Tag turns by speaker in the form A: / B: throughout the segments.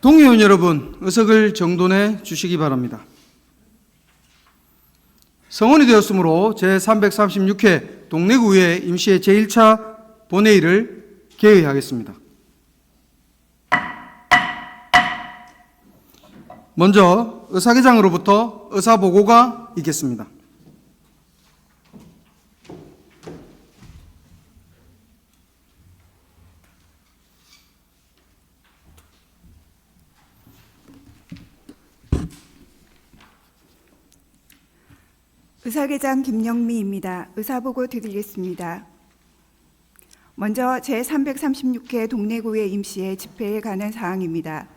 A: 동의원 여러분, 의석을 정돈해 주시기 바랍니다. 성원이 되었으므로 제336회 동래구의회 임시회 제1차 본회의를 개회하겠습니다. 먼저 의사계장으로부터 의사보고가 있겠습니다.
B: 의사계장 김영미입니다. 의사보고 드리겠습니다. 먼저 제336회 동래구의회 임시회 집회에 관한 사항입니다.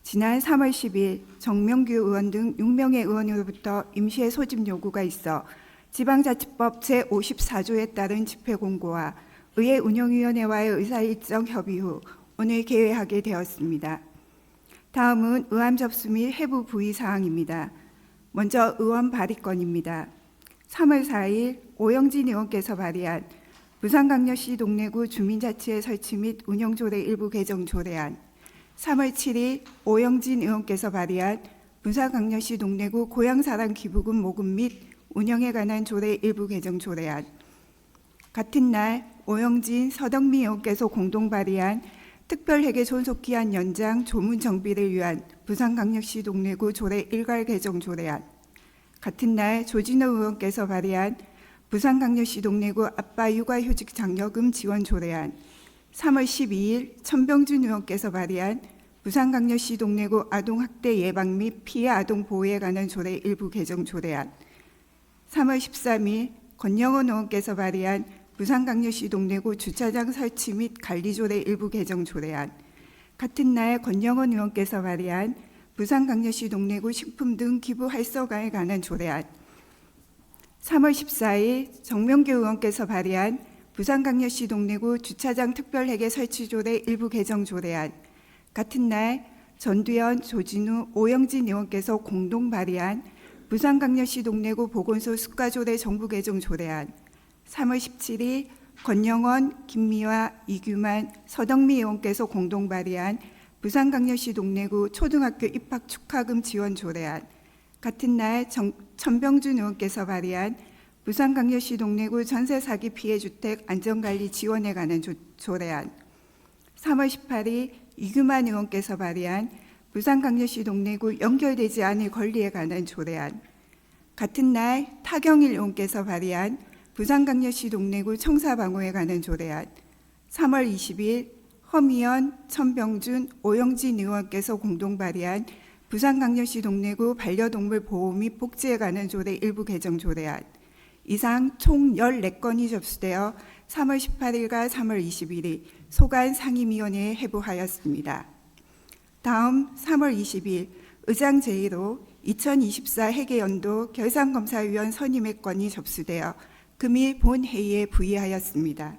B: 지난 3월 10일 정명규 의원 등 6명의 의원으로부터 임시회 소집 요구가 있어 지방자치법 제54조에 따른 집회 공고와 의회 운영위원회와의 의사일정 협의 후 오늘 개회하게 되었습니다. 다음은 의안 접수 및 회부 부의 사항입니다. 먼저 의원 발의건입니다. 3월 4일 오영진 의원께서 발의한 부산광역시 동래구 주민자치회 설치 및 운영조례 일부 개정 조례안, 3월 7일 오영진 의원께서 발의한 부산광역시 동래구 고향사랑 기부금 모금 및 운영에 관한 조례 일부 개정 조례안, 같은 날 오영진, 서덕미 의원께서 공동 발의한 특별회계 존속기한 연장 조문 정비를 위한 부산광역시 동래구 조례 일괄 개정 조례안, 같은 날 조진호 의원께서 발의한 부산광역시 동래구 아빠 육아휴직 장려금 지원 조례안, 3월 12일 천병준 의원께서 발의한 부산광역시 동래구 아동학대 예방 및 피해 아동 보호에 관한 조례 일부 개정 조례안, 3월 13일 권영원 의원께서 발의한 부산광역시 동래구 주차장 설치 및 관리조례 일부 개정 조례안, 같은 날 권영원 의원께서 발의한 부산광역시 동래구 식품 등 기부 활성화에 관한 조례안, 3월 14일 정명규 의원께서 발의한 부산광역시 동래구 주차장 특별회계 설치 조례 일부 개정 조례안, 같은 날 전두현, 조진우, 오영진 의원께서 공동 발의한 부산광역시 동래구 보건소 수가조례 정부 개정 조례안, 3월 17일 권영원, 김미화, 이규만, 서덕미 의원께서 공동 발의한 부산광역시 동래구 초등학교 입학 축하금 지원 조례안, 같은 날 천병준 의원께서 발의한 부산광역시 동래구 전세 사기 피해 주택 안전관리 지원에 관한 조례안, 3월 18일 이규만 의원께서 발의한 부산광역시 동래구 연결되지 않을 권리에 관한 조례안, 같은 날 타경일 의원께서 발의한 부산광역시 동래구 청사방호에 관한 조례안, 3월 20일 허미연, 천병준, 오영진 의원께서 공동 발의한 부산광역시 동래구 반려동물 보호 및 복지에 관한 조례 일부 개정 조례안, 이상 총 14건이 접수되어 3월 18일과 3월 21일 소관 상임위원회에 회부하였습니다. 다음 3월 20일 의장 제의로 2024 회계연도 결산검사위원 선임의 건이 접수되어 금일 본회의에 부의하였습니다.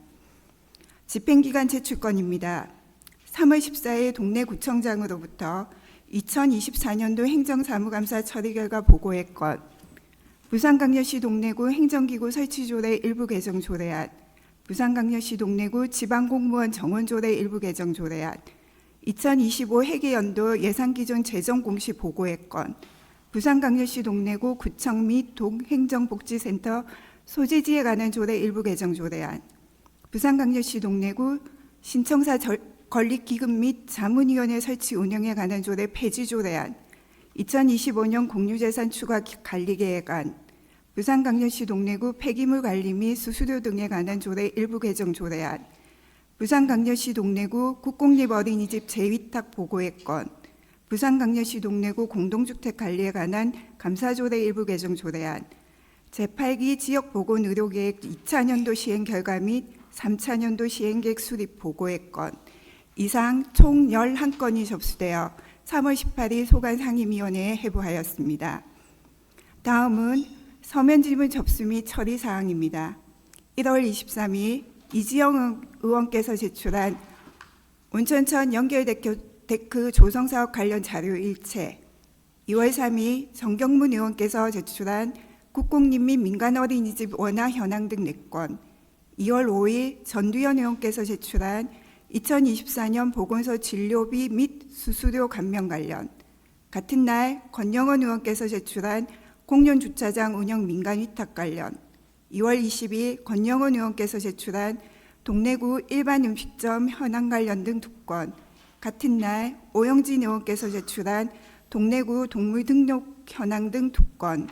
B: 집행기간 제출건입니다. 3월 14일 동래구청장으로부터 2024년도 행정사무감사 처리 결과 보고의 건, 부산광역시 동래구 행정기구 설치조례 일부 개정 조례안, 부산광역시 동래구 지방공무원 정원조례 일부 개정 조례안, 2025 회계연도 예산기준 재정공시 보고의 건, 부산광역시 동래구 구청 및 동행정복지센터 소재지에 관한 조례 일부 개정 조례안, 부산광역시 동래구 신청사 건립기금 및 자문위원회 설치 운영에 관한 조례 폐지 조례안, 2025년 공유재산 추가 관리계획안, 부산광역시 동래구 폐기물 관리 및 수수료 등에 관한 조례 일부 개정 조례안, 부산광역시 동래구 국공립 어린이집 재위탁 보고의 건, 부산광역시 동래구 공동주택 관리에 관한 감사조례 일부 개정 조례안, 제8기 지역보건의료계획 2차년도 시행 결과 및 3차년도 시행계획 수립 보고의 건, 이상 총 11건이 접수되어 3월 18일 소관 상임위원회에 회부하였습니다. 다음은 서면 질문 접수 및 처리 사항입니다. 1월 23일 이지영 의원께서 제출한 온천천 연결데크 조성사업 관련 자료 일체, 2월 3일 정경문 의원께서 제출한 국공립 및 민간 어린이집 원화 현황 등 4건, 2월 5일 전두현 의원께서 제출한 2024년 보건소 진료비 및 수수료 감면 관련, 같은 날 권영원 의원께서 제출한 공연주차장 운영 민간 위탁 관련, 2월 20일 권영원 의원께서 제출한 동래구 일반 음식점 현황 관련 등 2건, 같은 날 오영진 의원께서 제출한 동래구 동물 등록 현황 등 2건,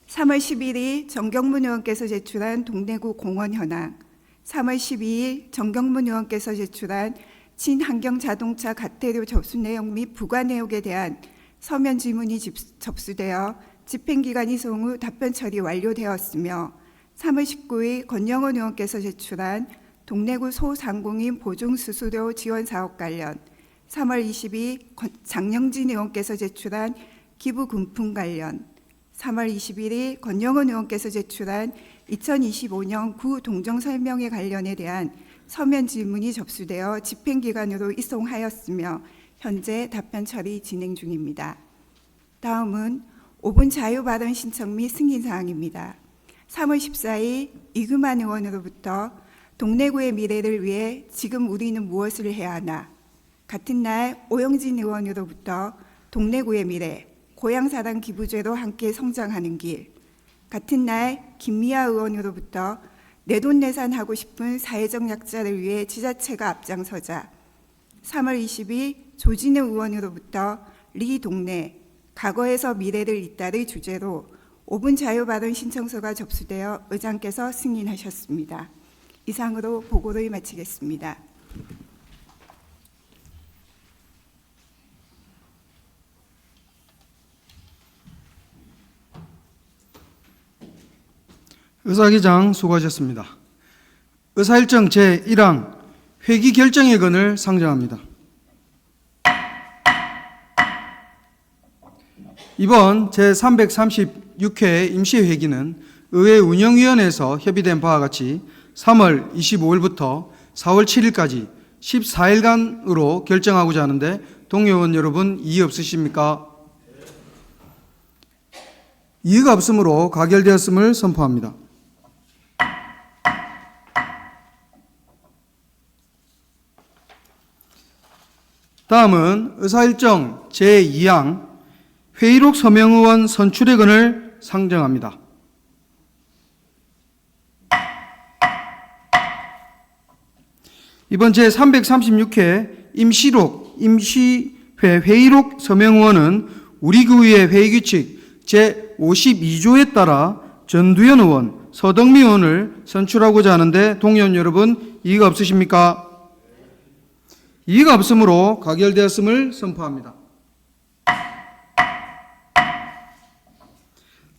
B: 3월 11일 정경문 의원께서 제출한 동래구 공원 현황, 3월 12일 정경문 의원께서 제출한 친환경 자동차 가태료 접수 내용 및 부과 내역에 대한 서면 질문이 접수되어 집행기간 이송 후 답변 처리 완료되었으며, 3월 19일 권영원 의원께서 제출한 동래구 소상공인 보증수수료 지원 사업 관련, 3월 22일 장영진 의원께서 제출한 기부금품 관련, 3월 21일 권영원 의원께서 제출한 2025년 구 동정설명회 관련에 대한 서면 질문이 접수되어 집행기관으로 이송하였으며 현재 답변 처리 진행 중입니다. 다음은 5분 자유발언 신청 및 승인사항입니다. 3월 14일 이규만 의원으로부터 동래구의 미래를 위해 지금 우리는 무엇을 해야 하나, 같은 날 오영진 의원으로부터 동래구의 미래, 고향사랑 기부제로 함께 성장하는 길, 같은 날 김미아 의원으로부터 내돈내산하고 싶은 사회적 약자를 위해 지자체가 앞장서자, 3월 20일 조진우 의원으로부터 리 동네, 과거에서 미래를 잇따를 주제로 5분 자유발언 신청서가 접수되어 의장께서 승인하셨습니다. 이상으로 보고를 마치겠습니다.
A: 의사기장 수고하셨습니다. 의사일정 제1항 회기 결정의 건을 상정합니다. 이번 제336회 임시회기는 의회 운영위원회에서 협의된 바와 같이 3월 25일부터 4월 7일까지 14일간으로 결정하고자 하는데 동의원 여러분 이의 없으십니까? 이의가 없으므로 가결되었음을 선포합니다. 다음은 의사일정 제2항 회의록 서명의원 선출의 건을 상정합니다. 이번 제336회 임시회 회의록 서명의원은 우리구의 회의규칙 제52조에 따라 전두현 의원, 서덕미 의원을 선출하고자 하는데 동의원 여러분 이의가 없으십니까? 이의가 없으므로 가결되었음을 선포합니다.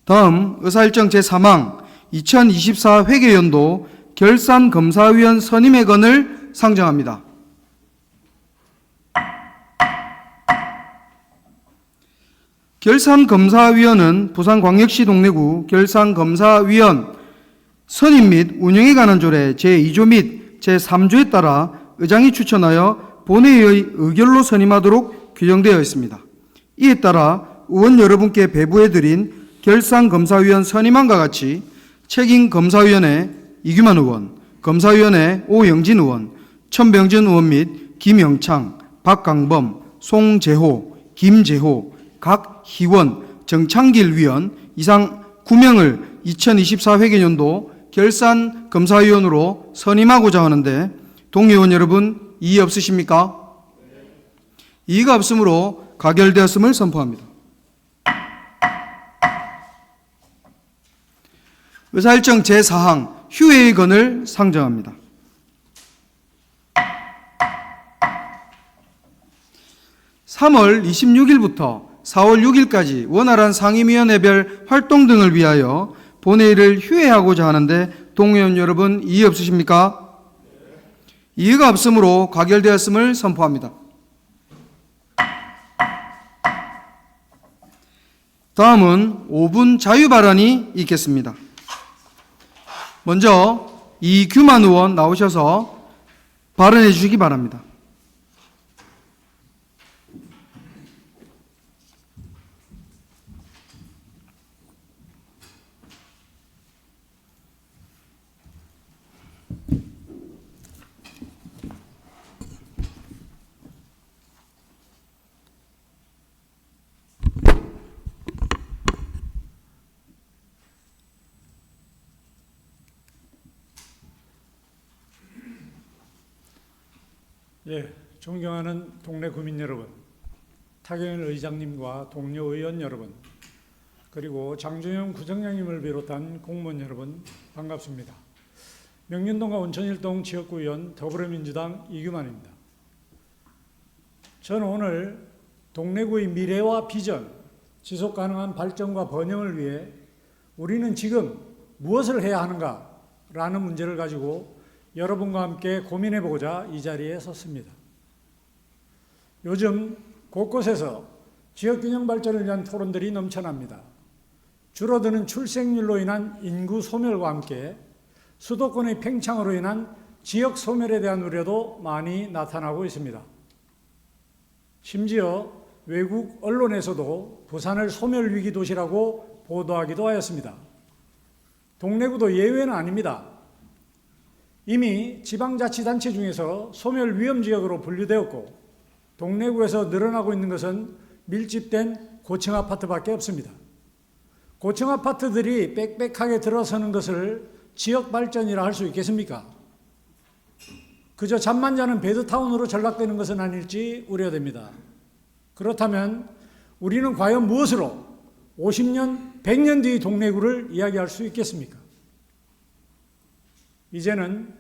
A: 다음 의사일정 제3항 2024 회계연도 결산검사위원 선임의 건을 상정합니다. 결산검사위원은 부산광역시 동래구 결산검사위원 선임 및 운영에 관한 조례 제2조 및 제3조에 따라 의장이 추천하여 본회의의 의결로 선임하도록 규정되어 있습니다. 이에 따라 의원 여러분께 배부해드린 결산검사위원 선임안과 같이 책임검사위원회 이규만 의원, 검사위원회 오영진 의원, 천병진 의원 및 김영창, 박강범, 송재호, 김재호, 각희원, 정창길 위원 이상 9명을 2024 회계연도 결산검사위원으로 선임하고자 하는데 동의원 여러분 이의 없으십니까? 이의가 없으므로 가결되었음을 선포합니다. 의사일정 제4항 휴회의 건을 상정합니다. (3월 26일부터 4월 6일까지) 원활한 상임위원회별 활동 등을 위하여 본회의를 휴회하고자 하는데 동의원 여러분 이의 없으십니까? 이의가 없으므로 가결되었음을 선포합니다. 다음은 5분 자유발언이 있겠습니다. 먼저 이규만 의원 나오셔서 발언해 주시기 바랍니다.
C: 예, 존경하는 동네 구민 여러분, 타경일 의장님과 동료 의원 여러분, 그리고 장준영 구청장님을 비롯한 공무원 여러분, 반갑습니다. 명륜동과 온천일동 지역구의원 더불어민주당 이규만입니다. 저는 오늘 동래구의 미래와 비전, 지속가능한 발전과 번영을 위해 우리는 지금 무엇을 해야 하는가라는 문제를 가지고 여러분과 함께 고민해보고자 이 자리에 섰습니다. 요즘 곳곳에서 지역균형 발전을 위한 토론들이 넘쳐납니다. 줄어드는 출생률로 인한 인구 소멸과 함께 수도권의 팽창으로 인한 지역 소멸에 대한 우려도 많이 나타나고 있습니다. 심지어 외국 언론에서도 부산을 소멸위기 도시라고 보도하기도 하였습니다. 동래구도 예외는 아닙니다. 이미 지방자치단체 중에서 소멸 위험지역으로 분류되었고 동래구에서 늘어나고 있는 것은 밀집된 고층 아파트밖에 없습니다. 고층 아파트들이 빽빽하게 들어서는 것을 지역 발전이라 할 수 있겠습니까? 그저 잠만 자는 베드타운으로 전락되는 것은 아닐지 우려됩니다. 그렇다면 우리는 과연 무엇으로 50년, 100년 뒤의 동래구를 이야기할 수 있겠습니까? 이제는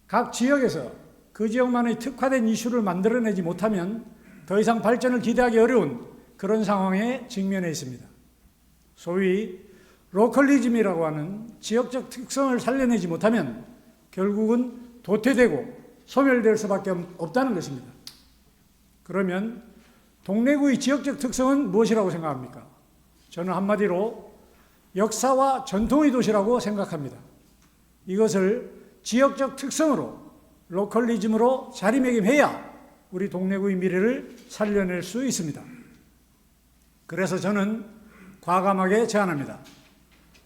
C: 각 지역에서 그 지역만의 특화된 이슈를 만들어내지 못하면 더 이상 발전을 기대하기 어려운 그런 상황에 직면해 있습니다. 소위 로컬리즘이라고 하는 지역적 특성을 살려내지 못하면 결국은 도태되고 소멸될 수밖에 없다는 것입니다. 그러면 동래구의 지역적 특성은 무엇이라고 생각합니까? 저는 한마디로 역사와 전통의 도시라고 생각합니다. 이것을 지역적 특성으로, 로컬리즘으로 자리매김해야 우리 동래구의 미래를 살려낼 수 있습니다. 그래서 저는 과감하게 제안합니다.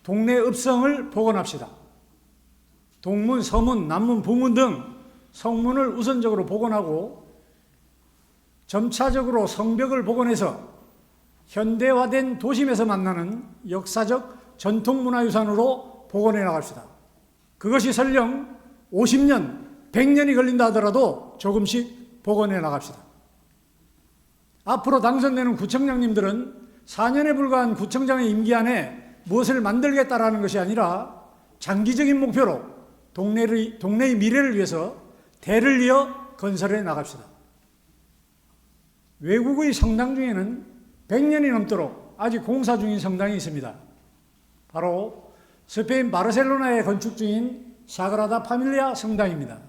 C: 동래 읍성을 복원합시다. 동문, 서문, 남문, 북문 등 성문을 우선적으로 복원하고 점차적으로 성벽을 복원해서 현대화된 도심에서 만나는 역사적 전통문화유산으로 복원해 나갑시다. 그것이 설령 50년, 100년이 걸린다 하더라도 조금씩 복원해 나갑시다. 앞으로 당선되는 구청장님들은 4년에 불과한 구청장의 임기 안에 무엇을 만들겠다라는 것이 아니라 장기적인 목표로 동네의 미래를 위해서 대를 이어 건설해 나갑시다. 외국의 성당 중에는 100년이 넘도록 아직 공사 중인 성당이 있습니다. 바로 스페인 바르셀로나에 건축 중인 사그라다 파밀리아 성당입니다.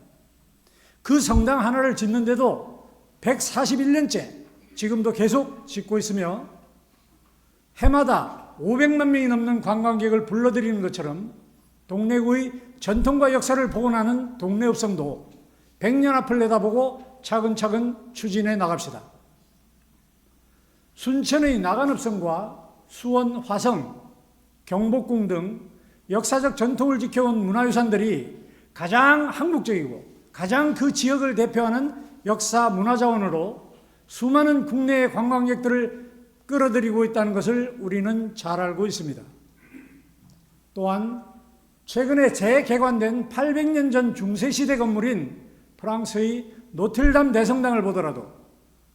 C: 그 성당 하나를 짓는데도 141년째 지금도 계속 짓고 있으며 해마다 500만 명이 넘는 관광객을 불러들이는 것처럼 동래구의 전통과 역사를 복원하는 동래읍성도 100년 앞을 내다보고 차근차근 추진해 나갑시다. 순천의 나간읍성과 수원, 화성, 경복궁 등 역사적 전통을 지켜온 문화유산들이 가장 한국적이고 가장 그 지역을 대표하는 역사 문화자원으로 수많은 국내의 관광객들을 끌어들이고 있다는 것을 우리는 잘 알고 있습니다. 또한 최근에 재개관된 800년 전 중세시대 건물인 프랑스의 노틀담 대성당을 보더라도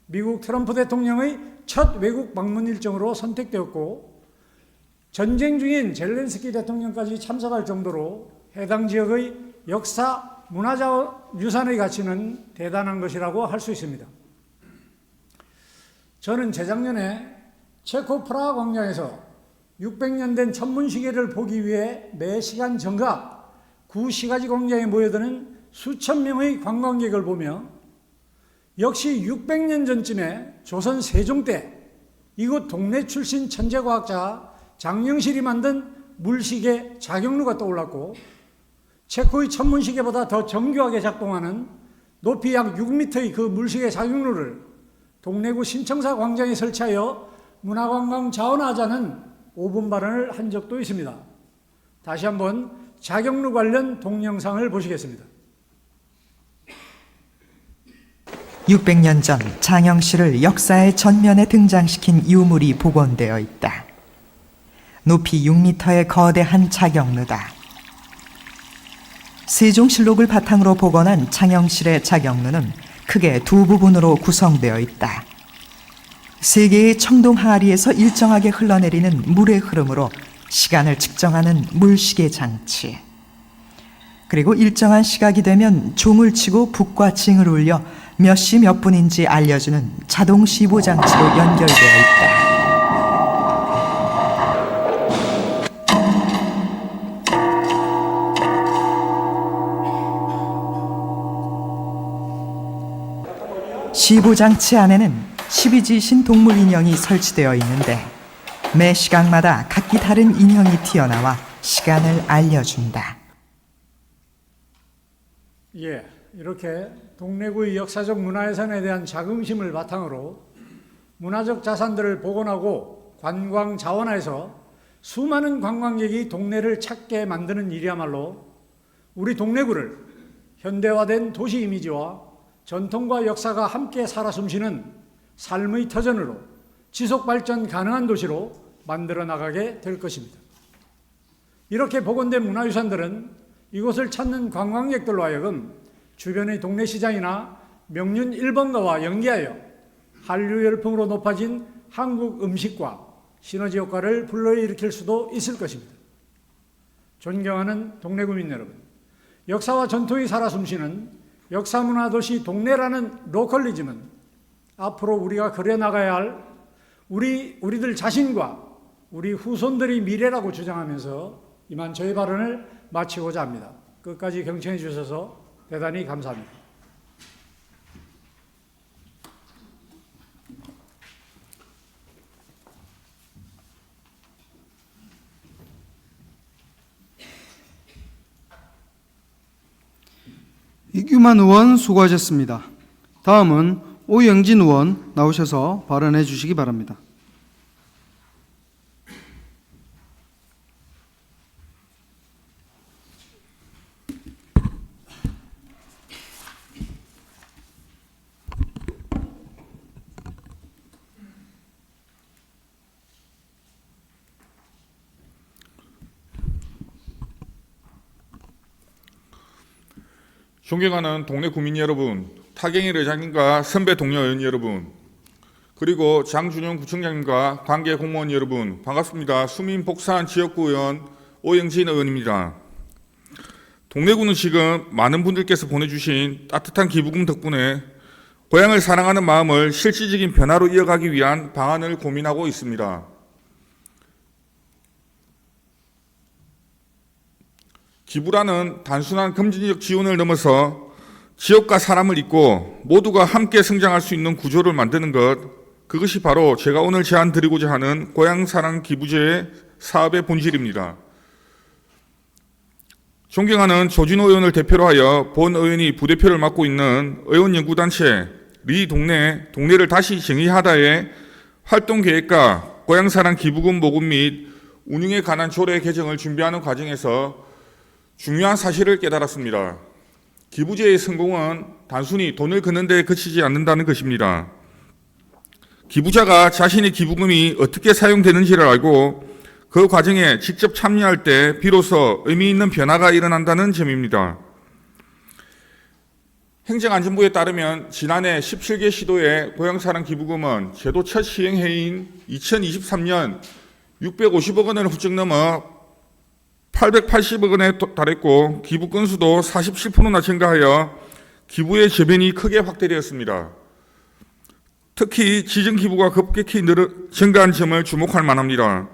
C: 미국 트럼프 대통령의 첫 외국 방문 일정으로 선택되었고 전쟁 중인 젤렌스키 대통령까지 참석할 정도로 해당 지역의 역사, 문화유산의 가치는 대단한 것이라고 할 수 있습니다. 저는 재작년에 체코 프라하 광장에서 600년 된 천문시계를 보기 위해 매 시간 정각 구시가지 광장에 모여드는 수천 명의 관광객을 보며 역시 600년 전쯤에 조선 세종 때 이곳 동래 출신 천재과학자 장영실이 만든 물시계 자경루가 떠올랐고 체코의 천문시계보다 더 정교하게 작동하는 높이 약 6m의 그 물시계 자경루를 동래구 신청사 광장에 설치하여 문화관광 자원화하자는 5분 발언을 한 적도 있습니다. 다시 한번 자경루 관련 동영상을 보시겠습니다.
D: 600년 전 장영실을 역사의 전면에 등장시킨 유물이 복원되어 있다. 높이 6m의 거대한 자경루다. 세종실록을 바탕으로 복원한 장영실의 자경루는 큰 크게 두 부분으로 구성되어 있다. 세 개의 청동 항아리에서 일정하게 흘러내리는 물의 흐름으로 시간을 측정하는 물시계 장치. 그리고 일정한 시각이 되면 종을 치고 북과 징을 울려 몇 시 몇 분인지 알려주는 자동 시보 장치로 연결되어 있다. 시보 장치 안에는 12지신 동물 인형이 설치되어 있는데 매 시각마다 각기 다른 인형이 튀어나와 시간을 알려준다.
C: 예, 이렇게 동래구의 역사적 문화유산에 대한 자긍심을 바탕으로 문화적 자산들을 복원하고 관광 자원화해서 수많은 관광객이 동래를 찾게 만드는 일이야말로 우리 동래구를 현대화된 도시 이미지와 전통과 역사가 함께 살아 숨쉬는 삶의 터전으로 지속 발전 가능한 도시로 만들어 나가게 될 것입니다. 이렇게 복원된 문화유산들은 이곳을 찾는 관광객들로 하여금 주변의 동네 시장이나 명륜 1번가와 연계하여 한류 열풍으로 높아진 한국 음식과 시너지 효과를 불러일으킬 수도 있을 것입니다. 존경하는 동래구민 여러분, 역사와 전통이 살아 숨쉬는 역사문화도시 동래라는 로컬리즘은 앞으로 우리가 그려나가야 할 우리들 자신과 우리 후손들의 미래라고 주장하면서 이만 저희 발언을 마치고자 합니다. 끝까지 경청해 주셔서 대단히 감사합니다.
A: 이규만 의원 수고하셨습니다. 다음은 오영진 의원 나오셔서 발언해 주시기 바랍니다.
E: 존경하는 동네 구민 여러분, 타경일 의장님과 선배 동료 의원 여러분, 그리고 장준영 구청장님과 관계 공무원 여러분, 반갑습니다. 수민 복산 지역구 의원 오영진 의원입니다. 동래구는 지금 많은 분들께서 보내주신 따뜻한 기부금 덕분에 고향을 사랑하는 마음을 실질적인 변화로 이어가기 위한 방안을 고민하고 있습니다. 기부라는 단순한 금전적 지원을 넘어서 지역과 사람을 잇고 모두가 함께 성장할 수 있는 구조를 만드는 것, 그것이 바로 제가 오늘 제안 드리고자 하는 고향사랑 기부제의 사업의 본질입니다. 존경하는 조진호 의원을 대표로 하여 본 의원이 부대표를 맡고 있는 의원연구단체 리 동네를 다시 정의하다의 활동계획과 고향사랑 기부금 모금 및 운영에 관한 조례 개정을 준비하는 과정에서 중요한 사실을 깨달았습니다. 기부제의 성공은 단순히 돈을 걷는 데 그치지 않는다는 것입니다. 기부자가 자신의 기부금이 어떻게 사용되는지를 알고 그 과정에 직접 참여할 때 비로소 의미 있는 변화가 일어난다는 점입니다. 행정안전부에 따르면 지난해 17개 시도의 고향사랑 기부금은 제도 첫 시행해인 2023년 650억 원을 훌쩍 넘어 880억 원에 달했고 기부 건수도 47%나 증가하여 기부의 저변이 크게 확대되었습니다. 특히 지정기부가 급격히 증가한 점을 주목할 만합니다.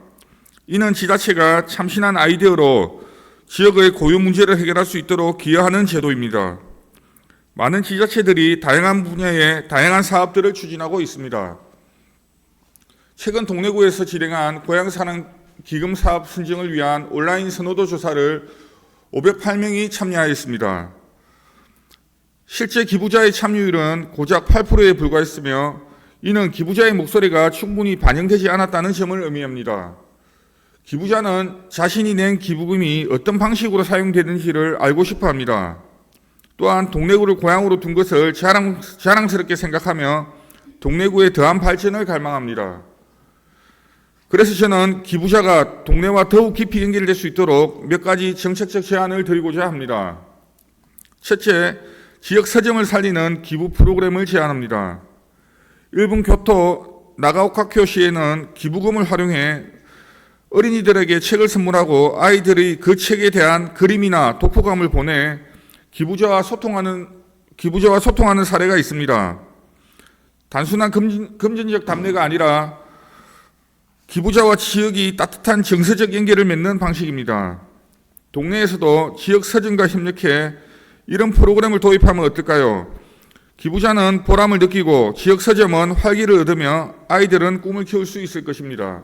E: 이는 지자체가 참신한 아이디어로 지역의 고유 문제를 해결할 수 있도록 기여하는 제도입니다. 많은 지자체들이 다양한 분야의 다양한 사업들을 추진하고 있습니다. 최근 동래구에서 진행한 고향사랑 기금 사업 선정을 위한 온라인 선호도 조사를 508명이 참여하였습니다. 실제 기부자의 참여율은 고작 8%에 불과했으며 이는 기부자의 목소리가 충분히 반영되지 않았다는 점을 의미합니다. 기부자는 자신이 낸 기부금이 어떤 방식으로 사용되는지를 알고 싶어 합니다. 또한 동래구를 고향으로 둔 것을 자랑스럽게 생각하며 동래구의 더한 발전을 갈망합니다. 그래서 저는 기부자가 동네와 더욱 깊이 연결될 수 있도록 몇 가지 정책적 제안을 드리고자 합니다. 첫째, 지역 서점을 살리는 기부 프로그램을 제안합니다. 일본 교토 나가오카교시에는 기부금을 활용해 어린이들에게 책을 선물하고 아이들이 그 책에 대한 그림이나 독후감을 보내 기부자와 소통하는 사례가 있습니다. 단순한 금전적 답례가 아니라 기부자와 지역이 따뜻한 정서적 연계를 맺는 방식입니다. 동네에서도 지역 서점과 협력해 이런 프로그램을 도입하면 어떨까요? 기부자는 보람을 느끼고 지역 서점은 활기를 얻으며 아이들은 꿈을 키울 수 있을 것입니다.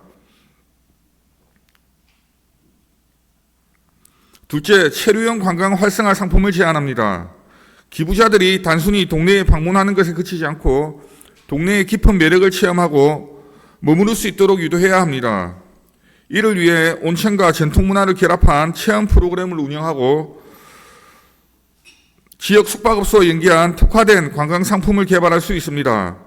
E: 둘째, 체류형 관광 활성화 상품을 제안합니다. 기부자들이 단순히 동네에 방문하는 것에 그치지 않고 동네의 깊은 매력을 체험하고 머무를 수 있도록 유도해야 합니다. 이를 위해 온천과 전통문화를 결합한 체험 프로그램을 운영하고 지역 숙박업소와 연계한 특화된 관광 상품을 개발할 수 있습니다.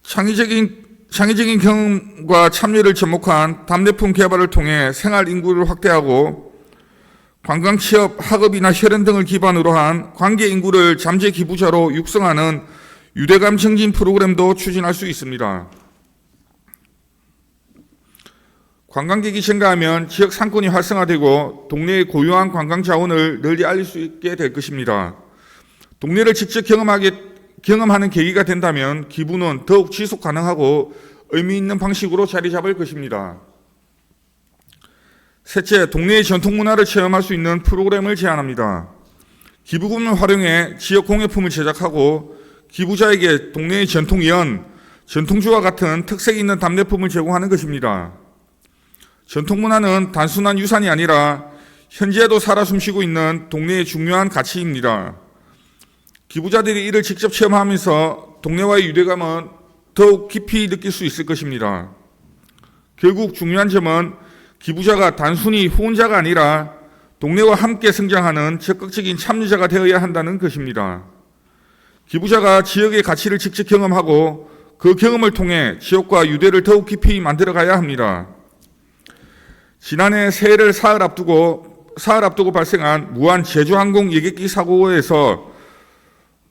E: 창의적인 경험과 참여를 접목한 답례품 개발을 통해 생활 인구를 확대하고 관광 취업, 학업이나 혈연 등을 기반으로 한 관계 인구를 잠재 기부자로 육성하는 유대감 증진 프로그램도 추진할 수 있습니다. 관광객이 증가하면 지역 상권이 활성화되고 동네의 고유한 관광 자원을 널리 알릴 수 있게 될 것입니다. 동네를 직접 경험하는 계기가 된다면 기부는 더욱 지속 가능하고 의미 있는 방식으로 자리 잡을 것입니다. 셋째, 동네의 전통 문화를 체험할 수 있는 프로그램을 제안합니다. 기부금을 활용해 지역 공예품을 제작하고 기부자에게 동네의 전통연, 전통주와 같은 특색 있는 답례품을 제공하는 것입니다. 전통문화는 단순한 유산이 아니라 현재에도 살아 숨쉬고 있는 동네의 중요한 가치입니다. 기부자들이 이를 직접 체험하면서 동네와의 유대감은 더욱 깊이 느낄 수 있을 것입니다. 결국 중요한 점은 기부자가 단순히 후원자가 아니라 동네와 함께 성장하는 적극적인 참여자가 되어야 한다는 것입니다. 기부자가 지역의 가치를 직접 경험하고 그 경험을 통해 지역과 유대를 더욱 깊이 만들어가야 합니다. 지난해 새해를 사흘 앞두고 발생한 무안 제주항공 여객기 사고에서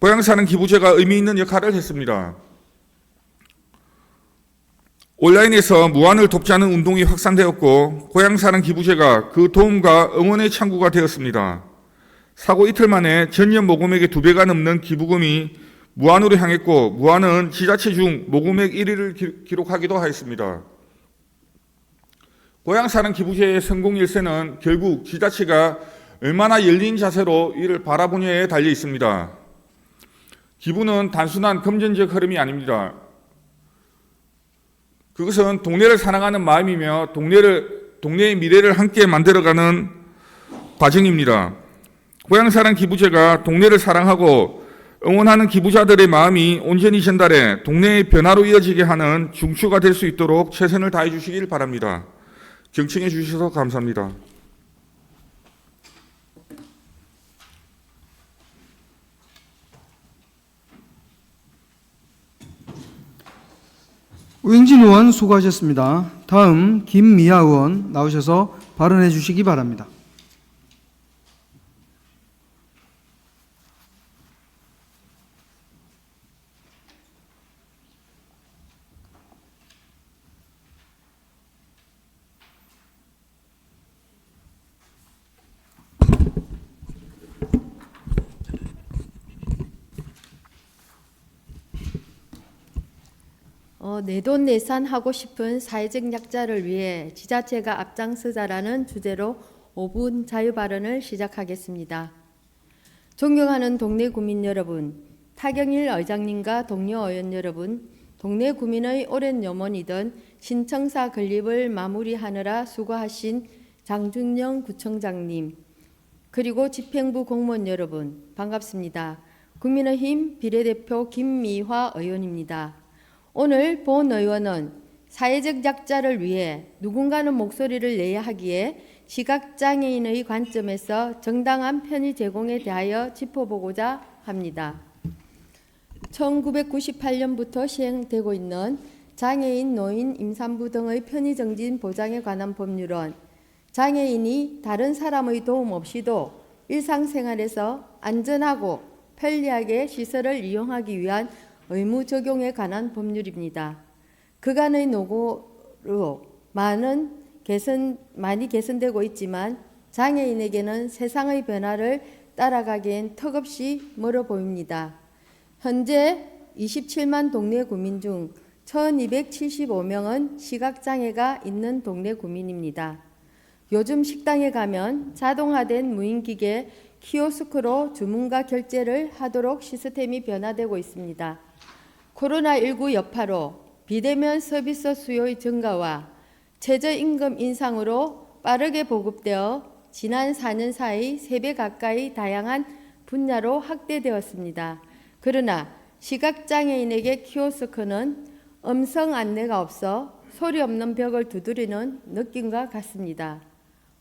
E: 고향 사는 기부제가 의미 있는 역할을 했습니다. 온라인에서 무안을 돕자는 운동이 확산되었고 고향 사는 기부제가 그 도움과 응원의 창구가 되었습니다. 사고 이틀 만에 전년 모금액의 2배가 넘는 기부금이 무안으로 향했고 무안은 지자체 중 모금액 1위를 기록하기도 하였습니다. 고향 사는 기부제의 성공 일세는 결국 지자체가 얼마나 열린 자세로 이를 바라보냐에 달려 있습니다. 기부는 단순한 금전적 흐름이 아닙니다. 그것은 동네를 사랑하는 마음이며 동네의 미래를 함께 만들어가는 과정입니다. 고향 사랑 기부제가 동네를 사랑하고 응원하는 기부자들의 마음이 온전히 전달해 동네의 변화로 이어지게 하는 중추가 될 수 있도록 최선을 다해 주시길 바랍니다. 경청해 주셔서 감사합니다.
A: 우영진 의원 수고하셨습니다. 다음 김미아 의원 나오셔서 발언해 주시기 바랍니다.
F: 내돈내산 하고 싶은 사회적 약자를 위해 지자체가 앞장서자라는 주제로 5분 자유발언을 시작하겠습니다. 존경하는 동네 구민 여러분, 타경일 의장님과 동료 의원 여러분, 동네 구민의 오랜 염원이던 신청사 건립을 마무리하느라 수고하신 장준영 구청장님, 그리고 집행부 공무원 여러분, 반갑습니다. 국민의힘 비례대표 김미화 의원입니다. 오늘 본 의원은 사회적 약자를 위해 누군가는 목소리를 내야 하기에 시각장애인의 관점에서 정당한 편의 제공에 대하여 짚어보고자 합니다. 1998년부터 시행되고 있는 장애인, 노인, 임산부 등의 편의정진 보장에 관한 법률은 장애인이 다른 사람의 도움 없이도 일상생활에서 안전하고 편리하게 시설을 이용하기 위한 의무 적용에 관한 법률입니다. 그간의 노고로 많이 개선되고 있지만 장애인에게는 세상의 변화를 따라가기엔 턱없이 멀어 보입니다. 현재 27만 동네 구민 중 1275명은 시각장애가 있는 동네 구민입니다. 요즘 식당에 가면 자동화된 무인기계 키오스크로 주문과 결제를 하도록 시스템이 변화되고 있습니다. 코로나19 여파로 비대면 서비스 수요의 증가와 최저임금 인상으로 빠르게 보급되어 지난 4년 사이 3배 가까이 다양한 분야로 확대되었습니다. 그러나 시각장애인에게 키오스크는 음성 안내가 없어 소리 없는 벽을 두드리는 느낌과 같습니다.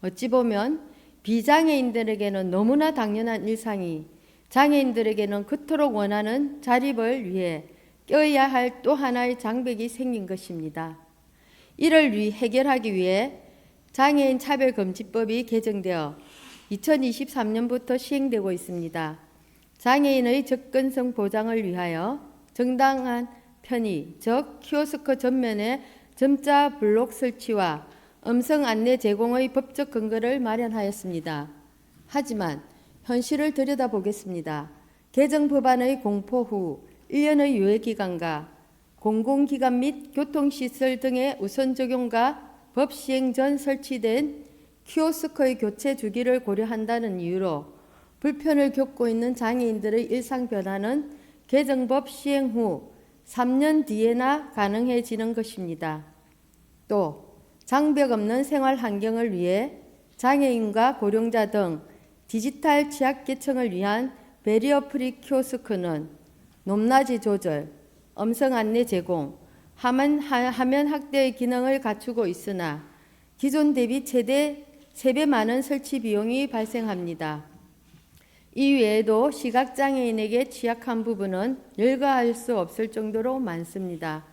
F: 어찌 보면 비장애인들에게는 너무나 당연한 일상이 장애인들에게는 그토록 원하는 자립을 위해 껴야 할 또 하나의 장벽이 생긴 것입니다. 이를 해결하기 위해 장애인 차별금지법이 개정되어 2023년부터 시행되고 있습니다. 장애인의 접근성 보장을 위하여 정당한 편의, 즉 키오스크 전면에 점자 블록 설치와 음성 안내 제공의 법적 근거를 마련하였습니다. 하지만 현실을 들여다보겠습니다. 개정 법안의 공포 후 1년의 유예기간과 공공기관 및 교통시설 등의 우선 적용과 법 시행 전 설치된 키오스크의 교체 주기를 고려한다는 이유로 불편을 겪고 있는 장애인들의 일상 변화는 개정법 시행 후 3년 뒤에나 가능해지는 것입니다. 또 장벽 없는 생활 환경을 위해 장애인과 고령자 등 디지털 취약계층을 위한 배리어 프리 키오스크는 높낮이 조절, 음성 안내 제공, 화면 확대의 기능을 갖추고 있으나 기존 대비 최대 3배 많은 설치 비용이 발생합니다. 이 외에도 시각장애인에게 취약한 부분은 열거할 수 없을 정도로 많습니다.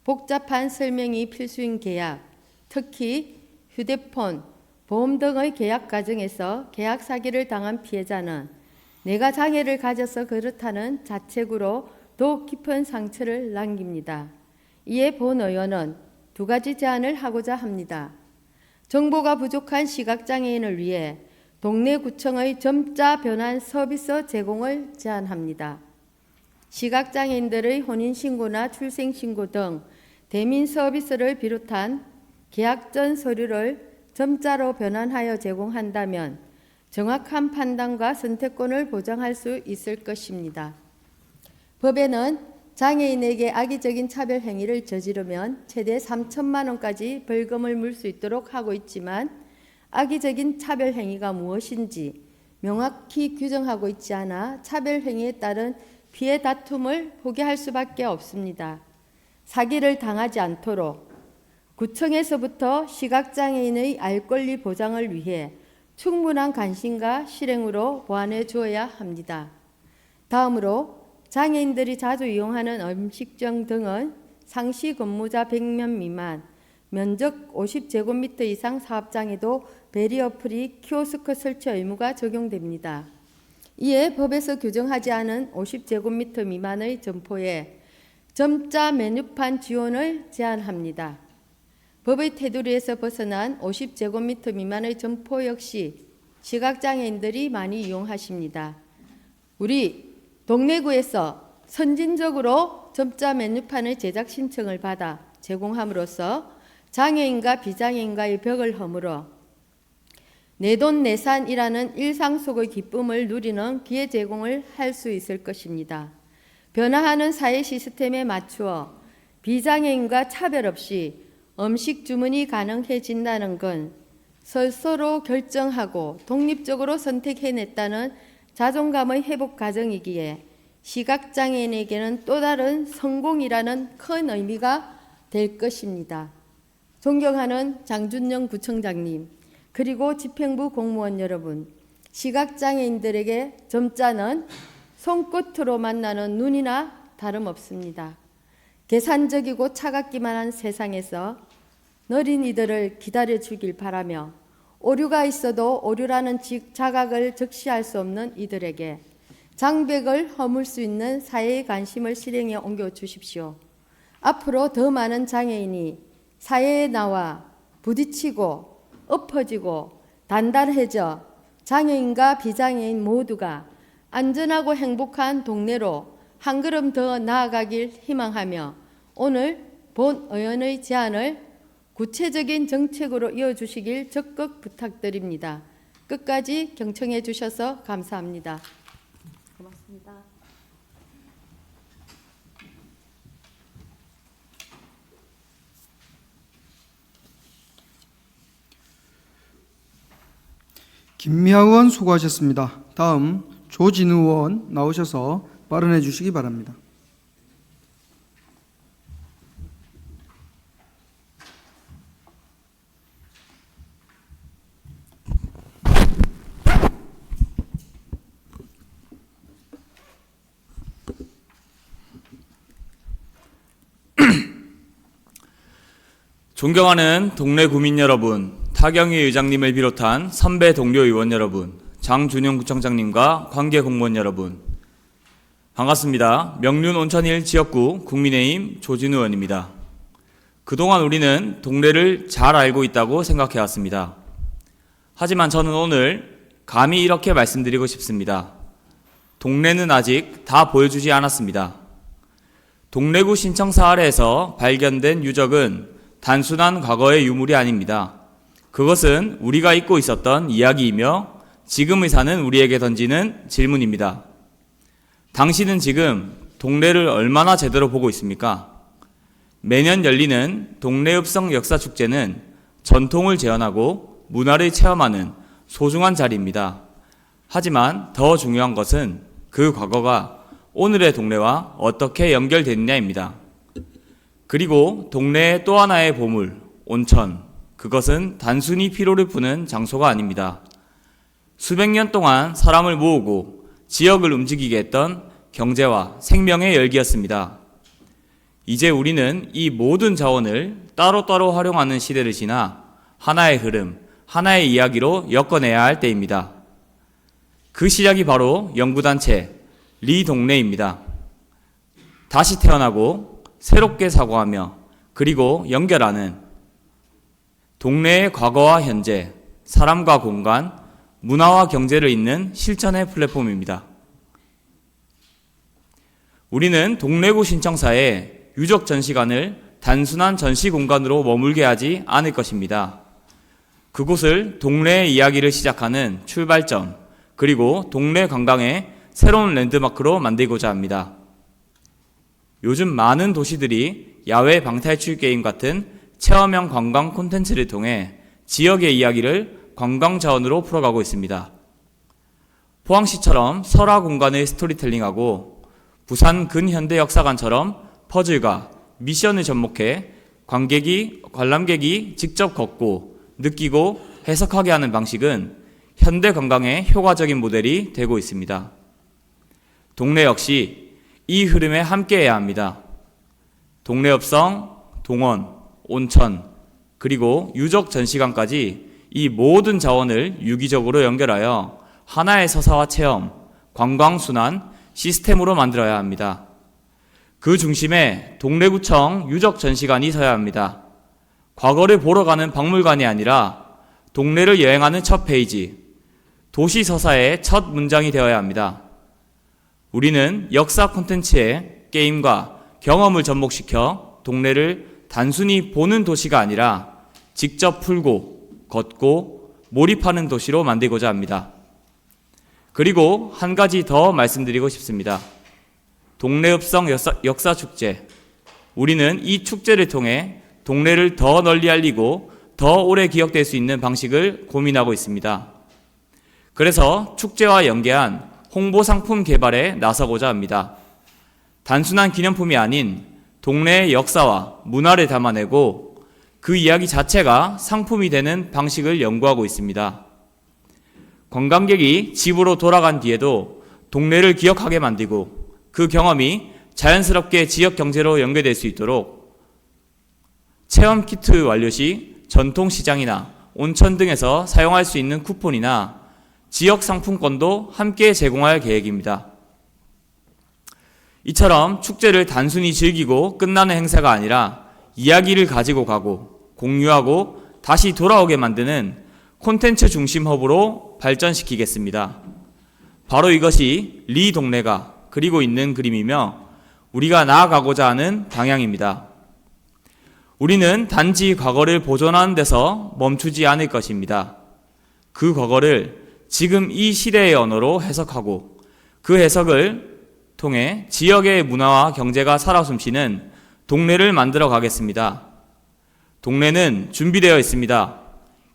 F: 복잡한 설명이 필수인 계약, 특히 휴대폰, 보험 등의 계약 과정에서 계약 사기를 당한 피해자는 내가 장애를 가져서 그렇다는 자책으로 더욱 깊은 상처를 남깁니다. 이에 본 의원은 2가지 제안을 하고자 합니다. 정보가 부족한 시각장애인을 위해 동네 구청의 점자 변환 서비스 제공을 제안합니다. 시각장애인들의 혼인신고나 출생신고 등 대민 서비스를 비롯한 계약 전 서류를 점자로 변환하여 제공한다면 정확한 판단과 선택권을 보장할 수 있을 것입니다. 법에는 장애인에게 악의적인 차별 행위를 저지르면 최대 3천만 원까지 벌금을 물 수 있도록 하고 있지만 악의적인 차별 행위가 무엇인지 명확히 규정하고 있지 않아 차별 행위에 따른 피해 다툼을 포기할 수밖에 없습니다. 사기를 당하지 않도록 구청에서부터 시각장애인의 알 권리 보장을 위해 충분한 관심과 실행으로 보완해 주어야 합니다. 다음으로 장애인들이 자주 이용하는 음식점 등은 상시 근무자 100명 미만, 면적 50제곱미터 이상 사업장에도 배리어 프리 키오스크 설치 의무가 적용됩니다. 이에 법에서 규정하지 않은 50제곱미터 미만의 점포에 점자 메뉴판 지원을 제한합니다. 법의 테두리에서 벗어난 50제곱미터 미만의 점포 역시 시각장애인들이 많이 이용하십니다. 우리 동래구에서 선진적으로 점자 메뉴판의 제작 신청을 받아 제공함으로써 장애인과 비장애인과의 벽을 허물어 내돈내산이라는 일상 속의 기쁨을 누리는 기회 제공을 할 수 있을 것입니다. 변화하는 사회 시스템에 맞추어 비장애인과 차별 없이 음식 주문이 가능해진다는 건 스스로 결정하고 독립적으로 선택해냈다는 자존감의 회복 과정이기에 시각장애인에게는 또 다른 성공이라는 큰 의미가 될 것입니다. 존경하는 장준영 구청장님, 그리고 집행부 공무원 여러분, 시각장애인들에게 점자는 손끝으로 만나는 눈이나 다름없습니다. 계산적이고 차갑기만 한 세상에서 어린이들을 기다려 주길 바라며 오류가 있어도 오류라는 자각을 적시할 수 없는 이들에게 장벽을 허물 수 있는 사회의 관심을 실행에 옮겨 주십시오. 앞으로 더 많은 장애인이 사회에 나와 부딪히고 엎어지고 단단해져 장애인과 비장애인 모두가 안전하고 행복한 동네로 한 걸음 더 나아가길 희망하며 오늘 본 의원의 제안을 구체적인 정책으로 이어주시길 적극 부탁드립니다. 끝까지 경청해 주셔서 감사합니다. 고맙습니다.
A: 김미아 의원 수고하셨습니다. 다음 조진우 의원 나오셔서 발언해 주시기 바랍니다.
G: 존경하는 동네 구민 여러분, 타경희 의장님을 비롯한 선배 동료 의원 여러분, 장준영 구청장님과 관계 공무원 여러분, 반갑습니다. 명륜 온천일 지역구 국민의힘 조진우 의원입니다. 그동안 우리는 동네를 잘 알고 있다고 생각해왔습니다. 하지만 저는 오늘 감히 이렇게 말씀드리고 싶습니다. 동네는 아직 다 보여주지 않았습니다. 동래구 신청사 아래에서 발견된 유적은 단순한 과거의 유물이 아닙니다. 그것은 우리가 잊고 있었던 이야기이며 지금 의사는 우리에게 던지는 질문입니다. 당신은 지금 동래를 얼마나 제대로 보고 있습니까? 매년 열리는 동래읍성 역사축제는 전통을 재현하고 문화를 체험하는 소중한 자리입니다. 하지만 더 중요한 것은 그 과거가 오늘의 동래와 어떻게 연결되느냐입니다. 그리고 동네의 또 하나의 보물, 온천. 그것은 단순히 피로를 푸는 장소가 아닙니다. 수백 년 동안 사람을 모으고 지역을 움직이게 했던 경제와 생명의 열기였습니다. 이제 우리는 이 모든 자원을 따로따로 활용하는 시대를 지나 하나의 흐름, 하나의 이야기로 엮어내야 할 때입니다. 그 시작이 바로 연구단체 리동네입니다. 다시 태어나고 새롭게 사고하며 그리고 연결하는 동네의 과거와 현재, 사람과 공간, 문화와 경제를 잇는 실천의 플랫폼입니다. 우리는 동래구 신청사에 유적 전시관을 단순한 전시 공간으로 머물게 하지 않을 것입니다. 그곳을 동네의 이야기를 시작하는 출발점, 그리고 동네 관광의 새로운 랜드마크로 만들고자 합니다. 요즘 많은 도시들이 야외 방탈출 게임 같은 체험형 관광 콘텐츠를 통해 지역의 이야기를 관광 자원으로 풀어가고 있습니다. 포항시처럼 설화 공간의 스토리텔링하고 부산 근현대역사관처럼 퍼즐과 미션을 접목해 관람객이 직접 걷고 느끼고 해석하게 하는 방식은 현대 관광의 효과적인 모델이 되고 있습니다. 동네 역시 이 흐름에 함께해야 합니다. 동래읍성, 동원, 온천, 그리고 유적 전시관까지 이 모든 자원을 유기적으로 연결하여 하나의 서사와 체험, 관광순환 시스템으로 만들어야 합니다. 그 중심에 동래구청 유적 전시관이 서야 합니다. 과거를 보러 가는 박물관이 아니라 동네를 여행하는 첫 페이지, 도시 서사의 첫 문장이 되어야 합니다. 우리는 역사 콘텐츠에 게임과 경험을 접목시켜 동네를 단순히 보는 도시가 아니라 직접 풀고 걷고 몰입하는 도시로 만들고자 합니다. 그리고 한 가지 더 말씀드리고 싶습니다. 동래읍성 역사축제. 우리는 이 축제를 통해 동네를 더 널리 알리고 더 오래 기억될 수 있는 방식을 고민하고 있습니다. 그래서 축제와 연계한 홍보 상품 개발에 나서고자 합니다. 단순한 기념품이 아닌 동네의 역사와 문화를 담아내고 그 이야기 자체가 상품이 되는 방식을 연구하고 있습니다. 관광객이 집으로 돌아간 뒤에도 동네를 기억하게 만들고 그 경험이 자연스럽게 지역 경제로 연결될 수 있도록 체험 키트 완료 시 전통시장이나 온천 등에서 사용할 수 있는 쿠폰이나 지역 상품권도 함께 제공할 계획입니다. 이처럼 축제를 단순히 즐기고 끝나는 행사가 아니라 이야기를 가지고 가고 공유하고 다시 돌아오게 만드는 콘텐츠 중심 허브로 발전시키겠습니다. 바로 이것이 리 동네가 그리고 있는 그림이며 우리가 나아가고자 하는 방향입니다. 우리는 단지 과거를 보존하는 데서 멈추지 않을 것입니다. 그 과거를 지금 이 시대의 언어로 해석하고 그 해석을 통해 지역의 문화와 경제가 살아 숨쉬는 동네를 만들어 가겠습니다. 동네는 준비되어 있습니다.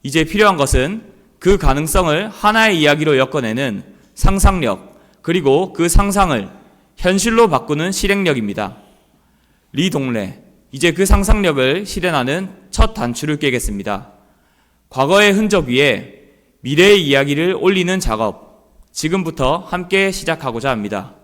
G: 이제 필요한 것은 그 가능성을 하나의 이야기로 엮어내는 상상력, 그리고 그 상상을 현실로 바꾸는 실행력입니다. 리 동네, 이제 그 상상력을 실현하는 첫 단추를 깨겠습니다. 과거의 흔적 위에 미래의 이야기를 올리는 작업, 지금부터 함께 시작하고자 합니다.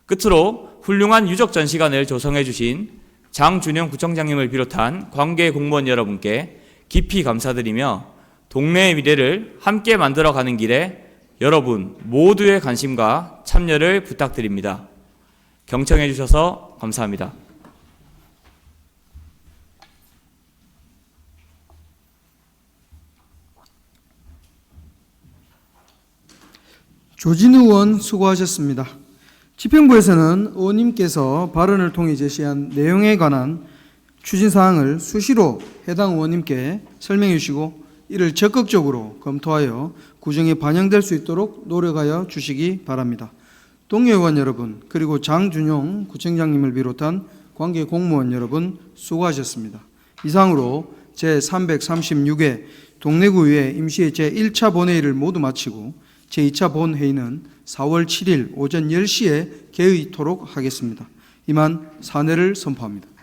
G: 끝으로 훌륭한 유적 전시관을 조성해 주신 장준영 구청장님을 비롯한 관계 공무원 여러분께 깊이 감사드리며 동네의 미래를 함께 만들어가는 길에 여러분 모두의 관심과 참여를 부탁드립니다. 경청해 주셔서 감사합니다.
A: 조진우 의원 수고하셨습니다. 집행부에서는 의원님께서 발언을 통해 제시한 내용에 관한 추진사항을 수시로 해당 의원님께 설명해 주시고 이를 적극적으로 검토하여 구정에 반영될 수 있도록 노력하여 주시기 바랍니다. 동료 의원 여러분, 그리고 장준용 구청장님을 비롯한 관계 공무원 여러분 수고하셨습니다. 이상으로 제336회 동래구의회 임시회 제1차 본회의를 모두 마치고 제2차 본회의는 4월 7일 오전 10시에 개의토록 하겠습니다. 이만 사내를 선포합니다.